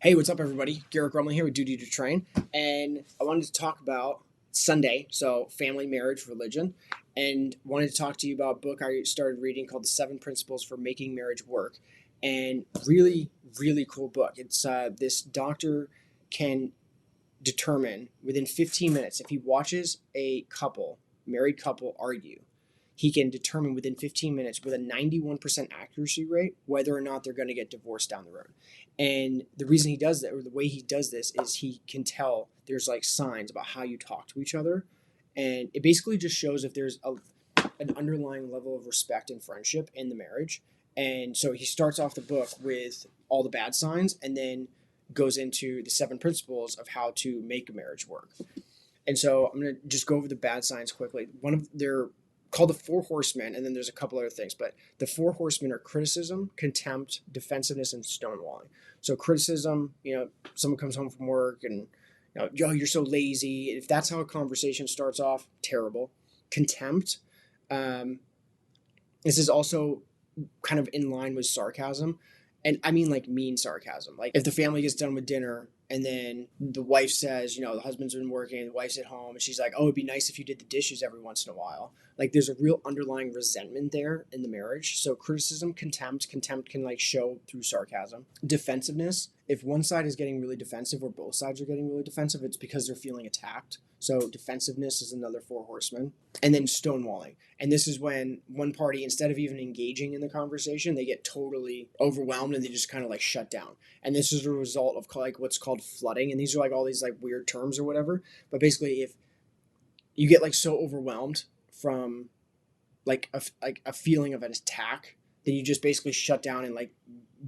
Hey, what's up, everybody? Garrett Grumley here with Duty to Train, and I wanted to talk about Sunday, so family, marriage, religion, and wanted to talk to you about a book I started reading called The Seven Principles for Making Marriage Work, and really, really cool book. It's this doctor can determine within 15 minutes if he watches a married couple, argue. He can determine within 15 minutes with a 91% accuracy rate whether or not they're going to get divorced down the road. And the reason he does that, or the way he does this, is he can tell there's like signs about how you talk to each other. And it basically just shows if there's an underlying level of respect and friendship in the marriage. And so he starts off the book with all the bad signs and then goes into the seven principles of how to make a marriage work. And so I'm going to just go over the bad signs quickly. One of they're called the four horsemen, and then there's a couple other things, but the four horsemen are criticism, contempt, defensiveness, and stonewalling. So criticism, someone comes home from work and yo, you're so lazy. If that's how a conversation starts off, terrible. Contempt. This is also kind of in line with sarcasm. And I mean like mean sarcasm. Like if the family gets done with dinner and then the wife says, the husband's been working, the wife's at home, and she's like, oh, it'd be nice if you did the dishes every once in a while. Like there's a real underlying resentment there in the marriage. So criticism, contempt can like show through sarcasm. Defensiveness. If one side is getting really defensive or both sides are getting really defensive, it's because they're feeling attacked. So defensiveness is another four horsemen. And then stonewalling. And this is when one party, instead of even engaging in the conversation, they get totally overwhelmed and they just kind of like shut down. And this is a result of like what's called flooding. And these are like all these like weird terms or whatever. But basically, if you get like so overwhelmed from like a feeling of an attack, then you just basically shut down and like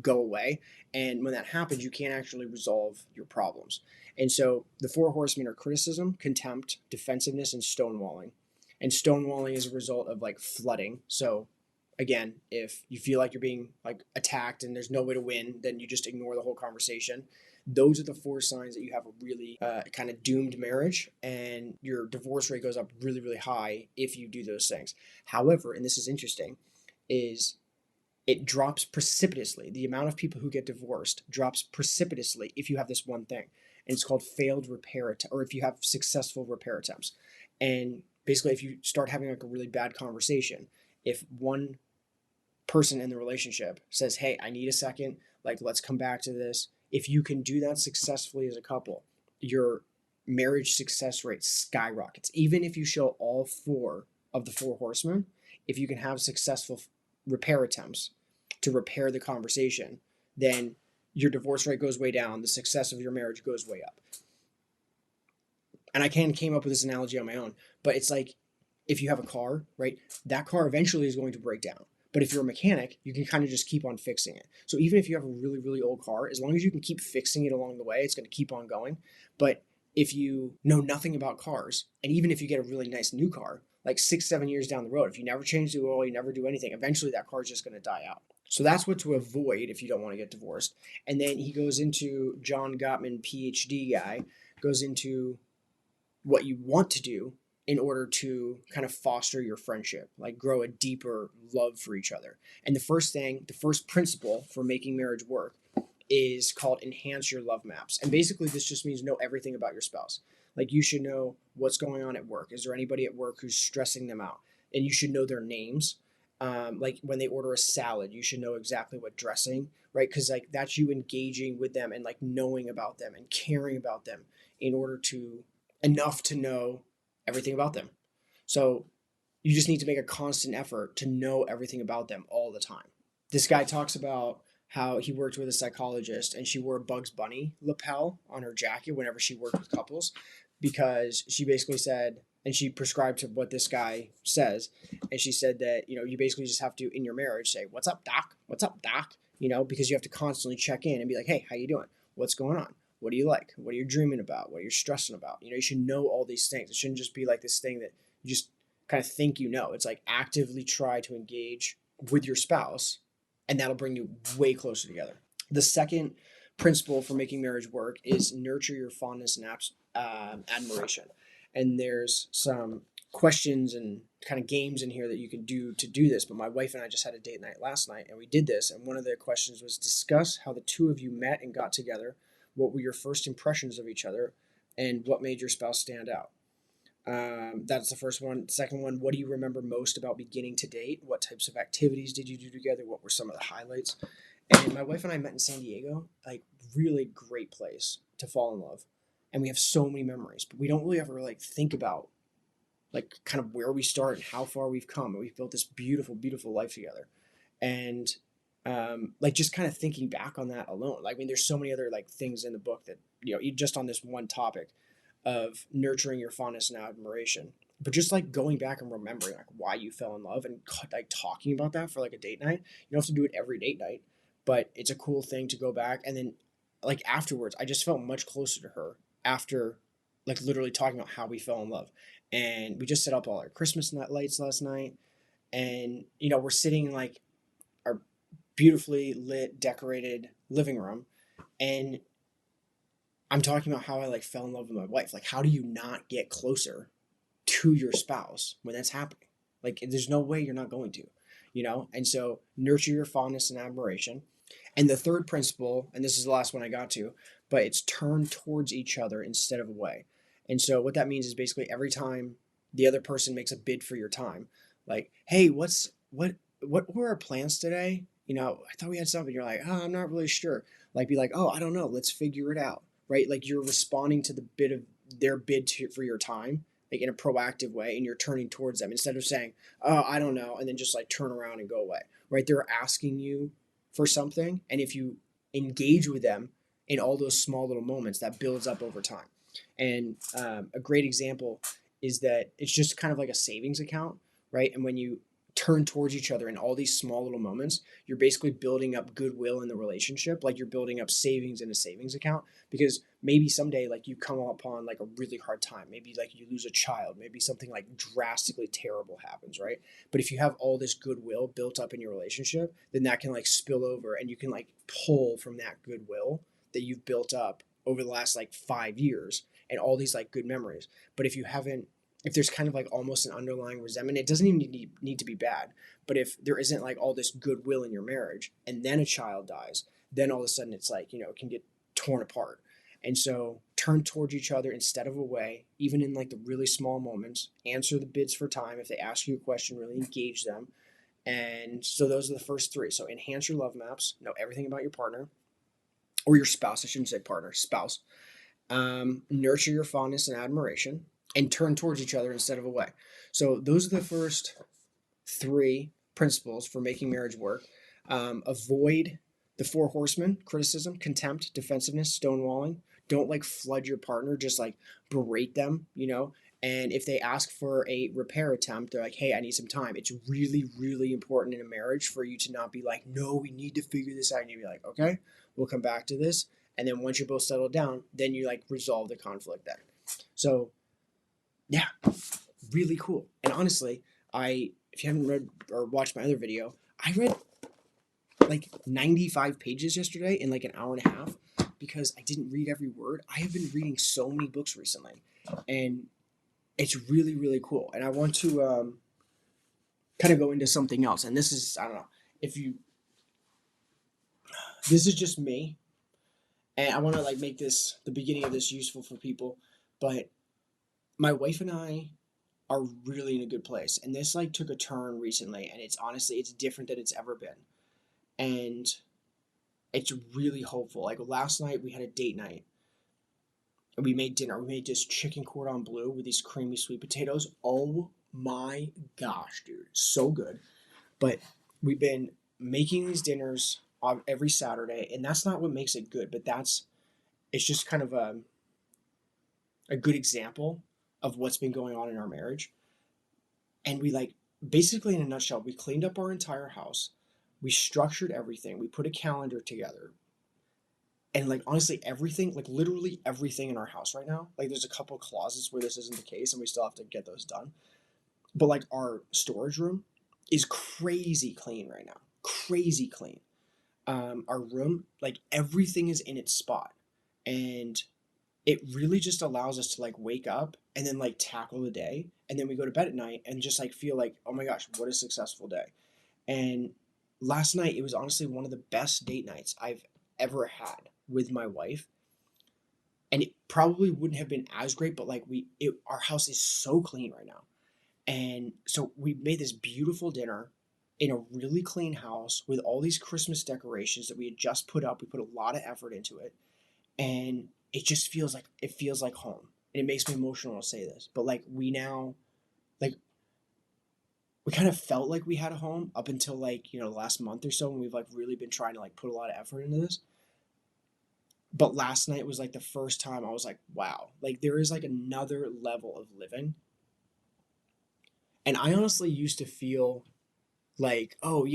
go away. And when that happens, you can't actually resolve your problems. And so the four horsemen are criticism, contempt, defensiveness, and stonewalling. And stonewalling is a result of like flooding. So again, if you feel like you're being like attacked and there's no way to win, then you just ignore the whole conversation. Those are the four signs that you have a really kind of doomed marriage, and your divorce rate goes up really, really high if you do those things. However, and this is interesting, is it drops precipitously. The amount of people who get divorced drops precipitously if you have this one thing. And it's called failed repair or if you have successful repair attempts. And basically, if you start having like a really bad conversation, if one person in the relationship says, hey, I need a second, like let's come back to this. If you can do that successfully as a couple, your marriage success rate skyrockets. Even if you show all four of the four horsemen, if you can have successful repair attempts to repair the conversation, then your divorce rate goes way down. The success of your marriage goes way up. And I came up with this analogy on my own, but it's like if you have a car, right? That car eventually is going to break down. But if you're a mechanic, you can kind of just keep on fixing it. So even if you have a really, really old car, as long as you can keep fixing it along the way, it's going to keep on going. But if you know nothing about cars, and even if you get a really nice new car, like 6-7 years down the road, if you never change the oil, you never do anything, eventually that car is just going to die out. So that's what to avoid if you don't want to get divorced. And then he goes into, John Gottman, PhD guy, goes into what you want to do in order to kind of foster your friendship, like grow a deeper love for each other. And the first principle for making marriage work is called enhance your love maps. And basically this just means know everything about your spouse. Like you should know what's going on at work. Is there anybody at work who's stressing them out? And you should know their names. Like when they order a salad, you should know exactly what dressing, right? Because like that's you engaging with them and like knowing about them and caring about them in order to enough to know everything about them. So you just need to make a constant effort to know everything about them all the time. This guy talks about how he worked with a psychologist and she wore a Bugs Bunny lapel on her jacket whenever she worked with couples because she basically said, and she prescribed to what this guy says, and she said that, you basically just have to, in your marriage, say, what's up, doc? What's up, doc? Because you have to constantly check in and be like, hey, how you doing? What's going on? What do you like? What are you dreaming about? What are you stressing about? You should know all these things. It shouldn't just be like this thing that you just kind of think It's like actively try to engage with your spouse, and that'll bring you way closer together. The second principle for making marriage work is nurture your fondness and admiration. And there's some questions and kind of games in here that you can do to do this. But my wife and I just had a date night last night, and we did this. And one of the questions was discuss how the two of you met and got together. What were your first impressions of each other, and what made your spouse stand out? That's the first one. Second one, what do you remember most about beginning to date? What types of activities did you do together? What were some of the highlights? And my wife and I met in San Diego, like really great place to fall in love. And we have so many memories, but we don't really ever like think about like kind of where we start and how far we've come. And we've built this beautiful, beautiful life together. And like just kind of thinking back on that alone, like I mean, there's so many other like things in the book that just on this one topic of nurturing your fondness and admiration, but just like going back and remembering like why you fell in love and like talking about that for like a date night. You don't have to do it every date night, but it's a cool thing to go back and then like afterwards, I just felt much closer to her after like literally talking about how we fell in love. And we just set up all our Christmas lights last night, and we're sitting in like our beautifully lit, decorated living room, and I'm talking about how I like fell in love with my wife. Like, how do you not get closer to your spouse when that's happening? Like, there's no way you're not going to. And so nurture your fondness and admiration. And the third principle, and this is the last one I got to, but it's turn towards each other instead of away. And so what that means is basically every time the other person makes a bid for your time, like, hey, what were our plans today? I thought we had something. You're like, oh, I'm not really sure. Like, be like, oh, I don't know. Let's figure it out, right? Like you're responding to the bid of their for your time, like in a proactive way, and you're turning towards them instead of saying, oh, I don't know, and then just like turn around and go away, right? They're asking you for something, and if you engage with them in all those small little moments, that builds up over time. And a great example is that it's just kind of like a savings account, right? And when you turn towards each other in all these small little moments, you're basically building up goodwill in the relationship, like you're building up savings in a savings account. Because maybe someday like you come upon like a really hard time, maybe like you lose a child, maybe something like drastically terrible happens, right? But if you have all this goodwill built up in your relationship, then that can like spill over, and you can like pull from that goodwill that you've built up over the last like 5 years and all these like good memories. But if there's kind of like almost an underlying resentment, it doesn't even need to be bad. But if there isn't like all this goodwill in your marriage and then a child dies, then all of a sudden it's like, it can get torn apart. And so turn towards each other instead of away, even in like the really small moments. Answer the bids for time. If they ask you a question, really engage them. And so those are the first three. So enhance your love maps, know everything about your partner or your spouse. I shouldn't say partner, spouse. Nurture your fondness and admiration, and turn towards each other instead of away. So those are the first three principles for making marriage work. Avoid the four horsemen: criticism, contempt, defensiveness, stonewalling. Don't like flood your partner, just like berate them. And if they ask for a repair attempt, they're like, hey, I need some time. It's really, really important in a marriage for you to not be like, no, we need to figure this out. And you be like, okay, we'll come back to this. And then once you're both settled down, then you like resolve the conflict then. So yeah, really cool. And honestly, if you haven't read or watched my other video, I read like 95 pages yesterday in like an hour and a half because I didn't read every word. I have been reading so many books recently, and it's really, really cool. And I want to kind of go into something else. And this is, I don't know, this is just me. And I want to like make the beginning of this useful for people. But my wife and I are really in a good place. And this like took a turn recently, and it's different than it's ever been. And it's really hopeful. Like last night we had a date night and we made dinner. We made this chicken cordon bleu with these creamy sweet potatoes. Oh my gosh, dude. So good. But we've been making these dinners on every Saturday, and that's not what makes it good, but it's just kind of a good example of what's been going on in our marriage. And we like, basically in a nutshell, we cleaned up our entire house. We structured everything. We put a calendar together. And like honestly, everything, like literally everything in our house right now, like there's a couple of closets where this isn't the case and we still have to get those done. But like our storage room is crazy clean right now. Crazy clean. Our room, like everything is in its spot. And it really just allows us to like wake up and then like tackle the day. And then we go to bed at night and just like feel like, oh my gosh, what a successful day. And last night, it was honestly one of the best date nights I've ever had with my wife. and it probably wouldn't have been as great, but like our house is so clean right now. And so we made this beautiful dinner in a really clean house with all these Christmas decorations that we had just put up. We put a lot of effort into it, and it feels like home. And it makes me emotional to say this, but like like we kind of felt like we had a home up until like, the last month or so, and we've like really been trying to like put a lot of effort into this. But last night was like the first time I was like, wow, like there is like another level of living. And I honestly used to feel like, oh,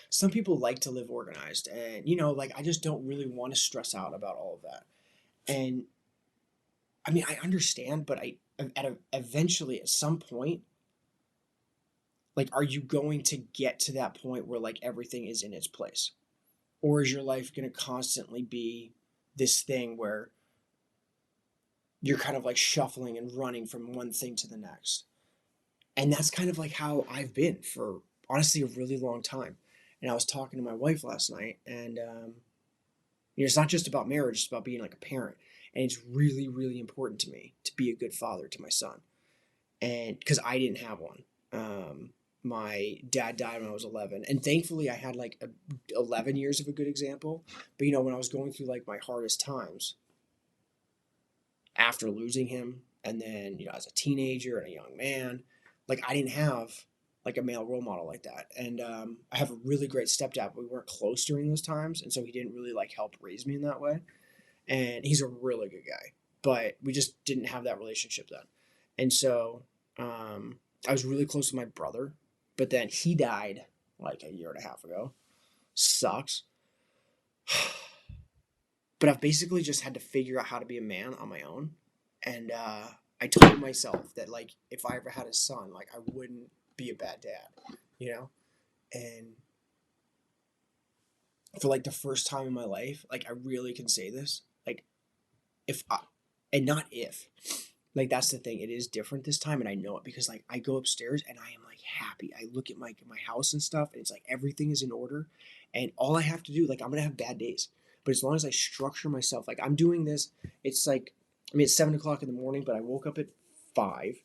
some people like to live organized, and like I just don't really want to stress out about all of that. And I mean, I understand, but eventually at some point, like, are you going to get to that point where like everything is in its place? Or is your life going to constantly be this thing where you're kind of like shuffling and running from one thing to the next? And that's kind of like how I've been for honestly a really long time. And I was talking to my wife last night, and it's not just about marriage; it's about being like a parent. And it's really, really important to me to be a good father to my son, and because I didn't have one. My dad died when I was 11, and thankfully I had like 11 years of a good example. But when I was going through like my hardest times after losing him, and then as a teenager and a young man, like I didn't have like a male role model like that. And I have a really great stepdad, but we weren't close during those times, and so he didn't really like help raise me in that way. And he's a really good guy, but we just didn't have that relationship then. And so I was really close to my brother, but then he died like a year and a half ago. Sucks. But I've basically just had to figure out how to be a man on my own. And I told myself that like if I ever had a son, like I wouldn't be a bad dad, you know? And for like the first time in my life, like I really can say this, like if I, and not if, like that's the thing, it is different this time, and I know it because like I go upstairs and I am like happy. I look at my house and stuff, and it's like everything is in order, and all I have to do, like I'm gonna have bad days, but as long as I structure myself, like I'm doing this, it's like, I mean it's 7 o'clock in the morning, but I woke up at 5,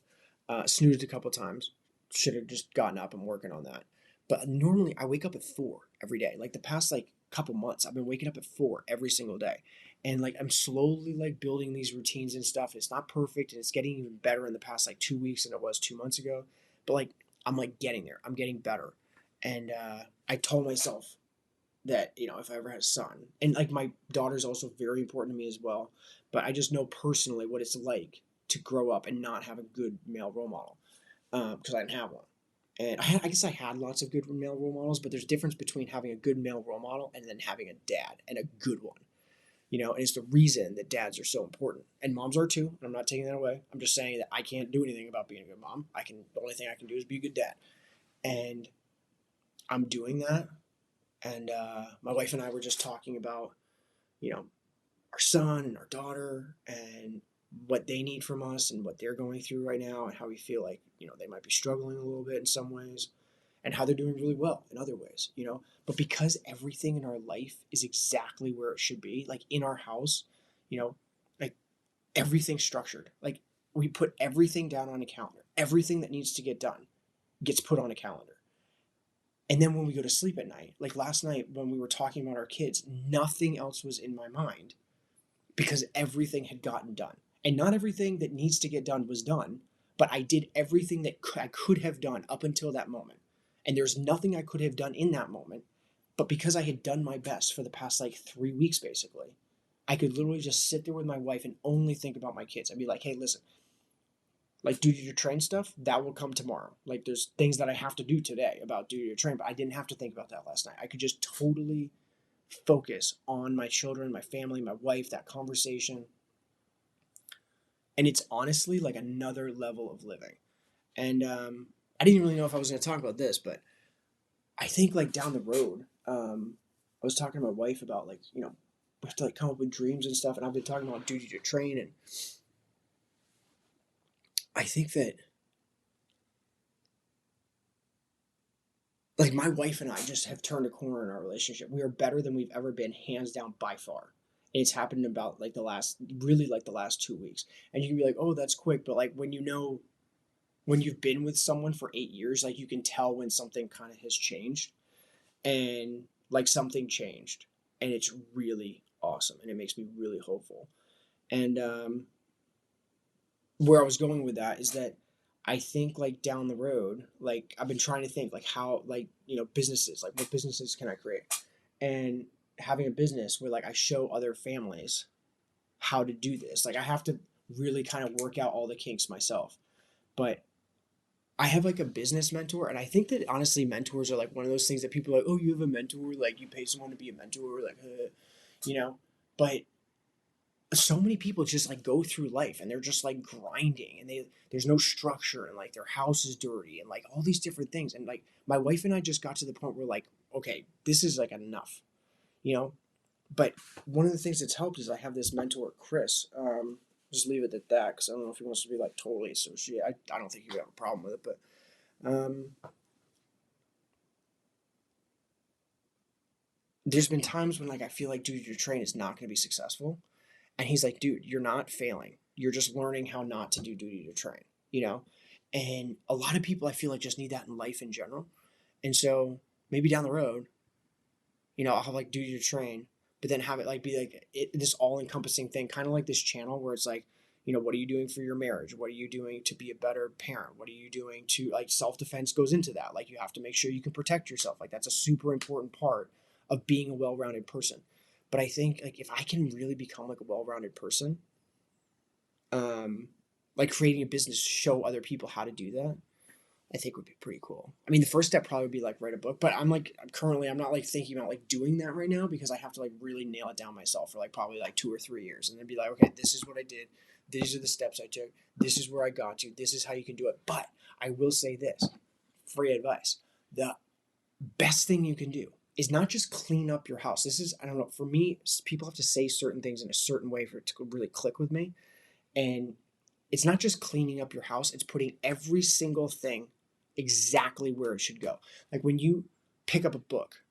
snoozed a couple times, should have just gotten up and working on that. But normally I wake up at 4 every day. Like the past like couple months, I've been waking up at 4 every single day, and like I'm slowly like building these routines and stuff. It's not perfect, and it's getting even better in the past like 2 weeks than it was 2 months ago. But like I'm like getting there. I'm getting better, and I told myself that if I ever had a son, and like my daughter's also very important to me as well. But I just know personally what it's like to grow up and not have a good male role model, because I didn't have one. And I guess I had lots of good male role models, but there's a difference between having a good male role model and then having a dad and a good one. And it's the reason that dads are so important, and moms are too. And I'm not taking that away. I'm just saying that I can't do anything about being a good mom. The only thing I can do is be a good dad, and I'm doing that. And my wife and I were just talking about, you know, our son and our daughter and what they need from us and what they're going through right now, and how we feel like they might be struggling a little bit in some ways, and how they're doing really well in other ways. But because everything in our life is exactly where it should be, like in our house, you know like everything's structured. Like we put everything down on a calendar. Everything that needs to get done gets put on a calendar. And then when we go to sleep at night, like last night when we were talking about our kids, nothing else was in my mind because everything had gotten done. And not everything that needs to get done was done, but I did everything that I could have done up until that moment. And there's nothing I could have done in that moment, but because I had done my best for the past like 3 weeks, basically, I could literally just sit there with my wife and only think about my kids. I'd be like, hey, listen, like duty to train stuff, that will come tomorrow. Like there's things that I have to do today about duty to train, but I didn't have to think about that last night. I could just totally focus on my children, my family, my wife, that conversation. And it's honestly like another level of living. And I didn't really know if I was going to talk about this, but I think like down the road, I was talking to my wife about like, we have to like come up with dreams and stuff. And I've been talking about duty to train. And I think that like my wife and I just have turned a corner in our relationship. We are better than we've ever been, hands down by far. And it's happened about like really like the last 2 weeks. And you can be like, oh, that's quick. But like when you've been with someone for 8 years, like you can tell when something kind of has changed and like something changed. And it's really awesome. And it makes me really hopeful. And where I was going with that is that I think like down the road, like I've been trying to think like how like businesses, like what businesses can I create, and having a business where like I show other families how to do this. Like I have to really kind of work out all the kinks myself, but I have like a business mentor, and I think that honestly, mentors are like one of those things that people are like, oh, you have a mentor, like you pay someone to be a mentor, like, you know, but so many people just like go through life and they're just like grinding and there's no structure and like their house is dirty and like all these different things, and like my wife and I just got to the point where like, okay, this is like enough, you know. But one of the things that's helped is I have this mentor, Chris. Just leave it at that because I don't know if he wants to be like totally associated. I don't think you have a problem with it, but um, there's been times when like I feel like dude, your train is not going to be successful. And he's like, dude, you're not failing. You're just learning how not to do duty to train, you know? And a lot of people I feel like just need that in life in general. And so maybe down the road, I'll have like duty to train, but then have it like be like this all encompassing thing, kind of like this channel where it's like, what are you doing for your marriage? What are you doing to be a better parent? What are you doing to like self defense goes into that? Like you have to make sure you can protect yourself. Like that's a super important part of being a well rounded person. But I think like if I can really become like a well rounded person, um, like creating a business to show other people how to do that, I think would be pretty cool. I mean, the first step probably would be like write a book, but I'm not like thinking about like doing that right now because I have to like really nail it down myself for like probably like 2 or 3 years and then be like, okay, this is what I did. These are the steps I took. This is where I got to. This is how you can do it. But I will say this, free advice. The best thing you can do is not just clean up your house. This is, I don't know, for me, people have to say certain things in a certain way for it to really click with me. And it's not just cleaning up your house, it's putting every single thing exactly where it should go. Like when you pick up a book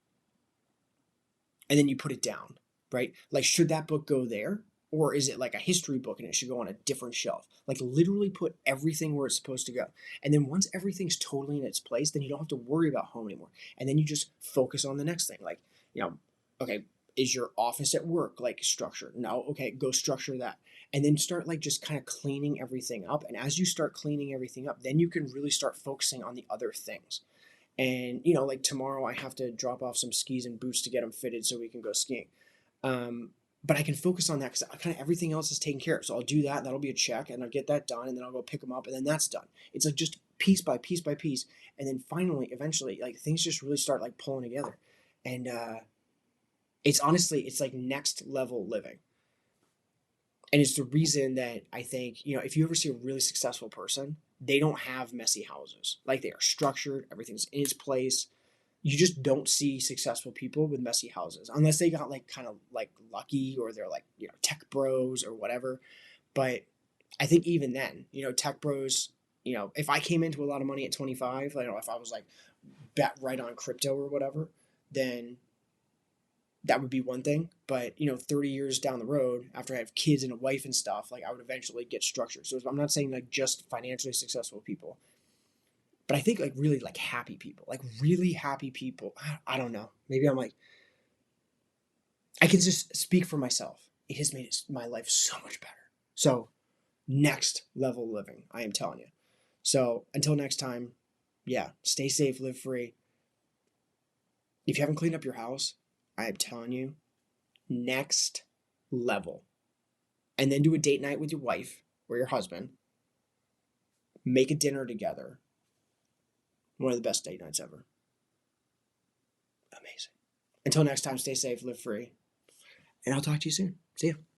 and then you put it down, right? Like, should that book go there? Or is it like a history book and it should go on a different shelf? Like, literally put everything where it's supposed to go. And then once everything's totally in its place, then you don't have to worry about home anymore. And then you just focus on the next thing. Like, okay, is your office at work like structured? No, okay, go structure that. And then start like just kind of cleaning everything up. And as you start cleaning everything up, then you can really start focusing on the other things. And like tomorrow I have to drop off some skis and boots to get them fitted so we can go skiing. um, but I can focus on that because kind of everything else is taken care of, so I'll do that and that'll be a check and I'll get that done and then I'll go pick them up and then that's done. It's like just piece by piece by piece, and then finally eventually like things just really start like pulling together. And it's like next level living. And it's the reason that I think, if you ever see a really successful person, they don't have messy houses. Like they are structured, everything's in its place. You just don't see successful people with messy houses unless they got like kind of like lucky or they're like, tech bros or whatever. But I think even then, tech bros, if I came into a lot of money at 25, if I was like bet right on crypto or whatever, then that would be one thing. But 30 years down the road, after I have kids and a wife and stuff, like I would eventually get structured. So I'm not saying like just financially successful people, but I think like really like happy people, like really happy people. I don't know. Maybe I'm like, I can just speak for myself. It has made my life so much better. So next level living, I am telling you. So until next time, yeah, stay safe, live free. If you haven't cleaned up your house, I am telling you, next level. And then do a date night with your wife or your husband. Make a dinner together. One of the best date nights ever. Amazing. Until next time, stay safe, live free, and I'll talk to you soon. See ya.